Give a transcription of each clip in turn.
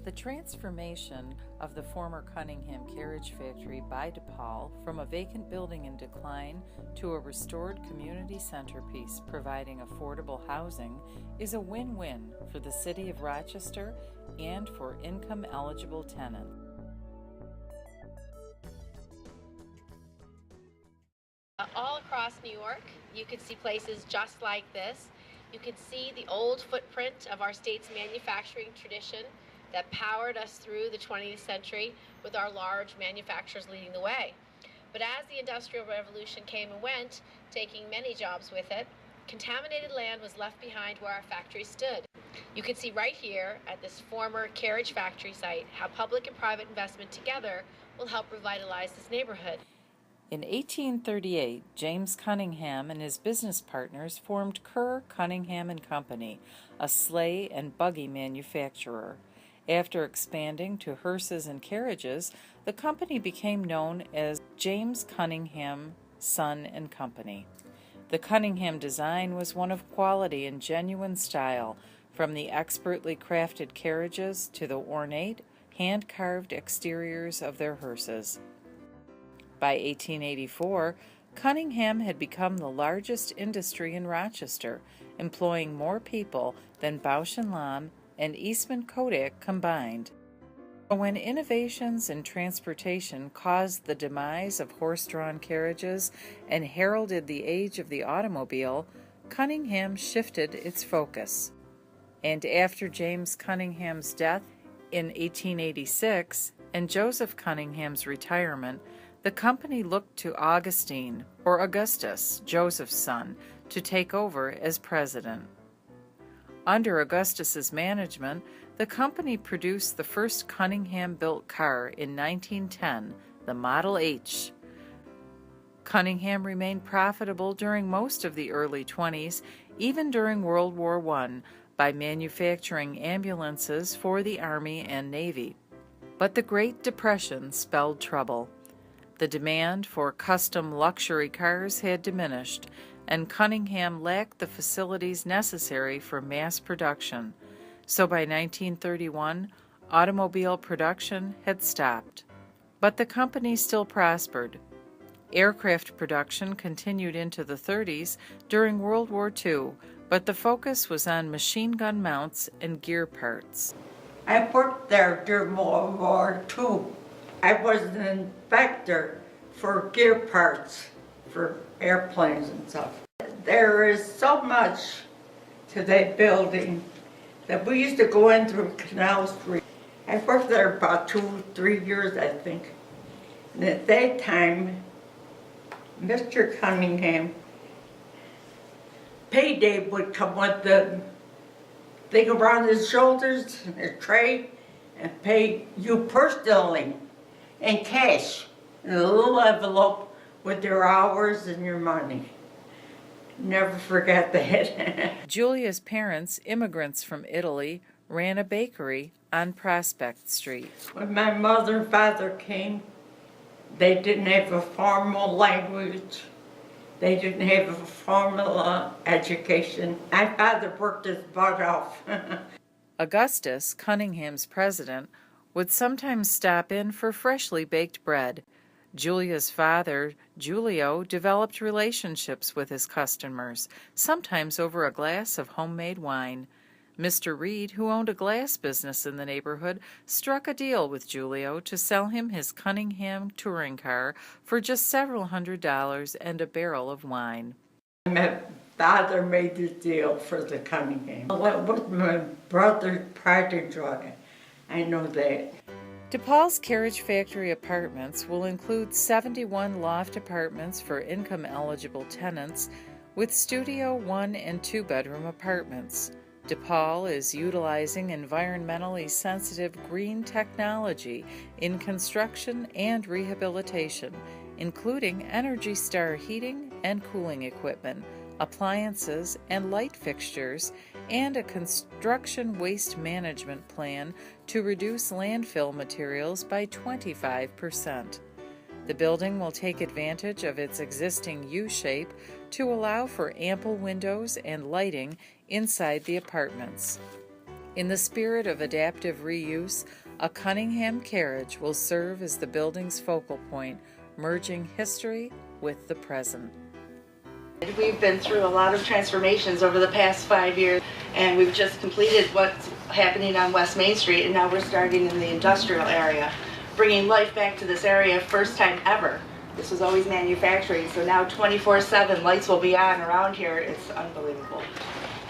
The transformation of the former Cunningham Carriage Factory by DePaul from a vacant building in decline to a restored community centerpiece providing affordable housing is a win-win for the City of Rochester and for income-eligible tenants. All across New York, you can see places just like this. You can see the old footprint of our state's manufacturing tradition that powered us through the 20th century with our large manufacturers leading the way. But as the Industrial Revolution came and went, taking many jobs with it, contaminated land was left behind where our factory stood. You can see right here at this former carriage factory site how public and private investment together will help revitalize this neighborhood. In 1838, James Cunningham and his business partners formed Kerr, Cunningham and Company, a sleigh and buggy manufacturer. After expanding to hearses and carriages, the company became known as James Cunningham, Son and Company. The Cunningham design was one of quality and genuine style, from the expertly crafted carriages to the ornate, hand-carved exteriors of their hearses. By 1884, Cunningham had become the largest industry in Rochester, employing more people than Bausch & Lomb and Eastman Kodak combined. When innovations in transportation caused the demise of horse-drawn carriages and heralded the age of the automobile, Cunningham shifted its focus. And after James Cunningham's death in 1886 and Joseph Cunningham's retirement, the company looked to Augustus, Joseph's son, to take over as president. Under Augustus's management, the company produced the first Cunningham-built car in 1910, the Model H. Cunningham remained profitable during most of the early 20s, even during World War I, by manufacturing ambulances for the Army and Navy. But the Great Depression spelled trouble. The demand for custom luxury cars had diminished, and Cunningham lacked the facilities necessary for mass production. So by 1931, automobile production had stopped. But the company still prospered. Aircraft production continued into the 30s during World War II, but the focus was on machine gun mounts and gear parts. I worked there during World War II. I was an inspector for gear parts for airplanes and stuff. There is so much to that building that we used to go in through Canal Street. I worked there about 2-3 years, I think. And at that time, Mr. Cunningham, payday would come with the thing around his shoulders, a tray, and pay you personally in cash, in a little envelope with your hours and your money. Never forget that. Julia's parents, immigrants from Italy, ran a bakery on Prospect Street. When my mother and father came, they didn't have a formal language. They didn't have a formal education. My father worked his butt off. Augustus, Cunningham's president, would sometimes stop in for freshly baked bread. Julia's father, Giulio, developed relationships with his customers, sometimes over a glass of homemade wine. Mr. Reed, who owned a glass business in the neighborhood, struck a deal with Giulio to sell him his Cunningham touring car for just several $100s and a barrel of wine. My father made the deal for the Cunningham. That was my brother's pride and joy. I know that. DePaul's Carriage Factory apartments will include 71 loft apartments for income-eligible tenants with studio 1- and 2-bedroom apartments. DePaul is utilizing environmentally sensitive green technology in construction and rehabilitation, including Energy Star heating and cooling equipment, appliances and light fixtures, and a construction waste management plan to reduce landfill materials by 25%. The building will take advantage of its existing U-shape to allow for ample windows and lighting inside the apartments. In the spirit of adaptive reuse, a Cunningham Carriage will serve as the building's focal point, merging history with the present. We've been through a lot of transformations over the past 5 years, and we've just completed what's happening on West Main Street, and now we're starting in the industrial area, bringing life back to this area, first time ever. This was always manufacturing, so now 24/7 lights will be on around here. It's unbelievable.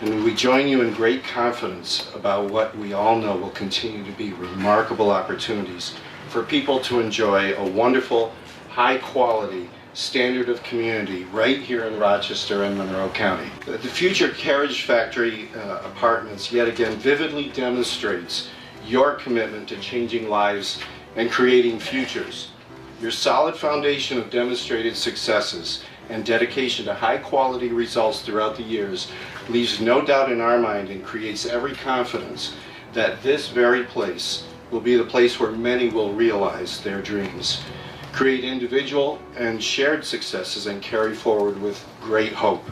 And we join you in great confidence about what we all know will continue to be remarkable opportunities for people to enjoy a wonderful, high-quality standard of community right here in Rochester and Monroe County. The future Carriage Factory apartments yet again vividly demonstrates your commitment to changing lives and creating futures. Your solid foundation of demonstrated successes and dedication to high-quality results throughout the years leaves no doubt in our mind and creates every confidence that this very place will be the place where many will realize their dreams, create individual and shared successes, and carry forward with great hope.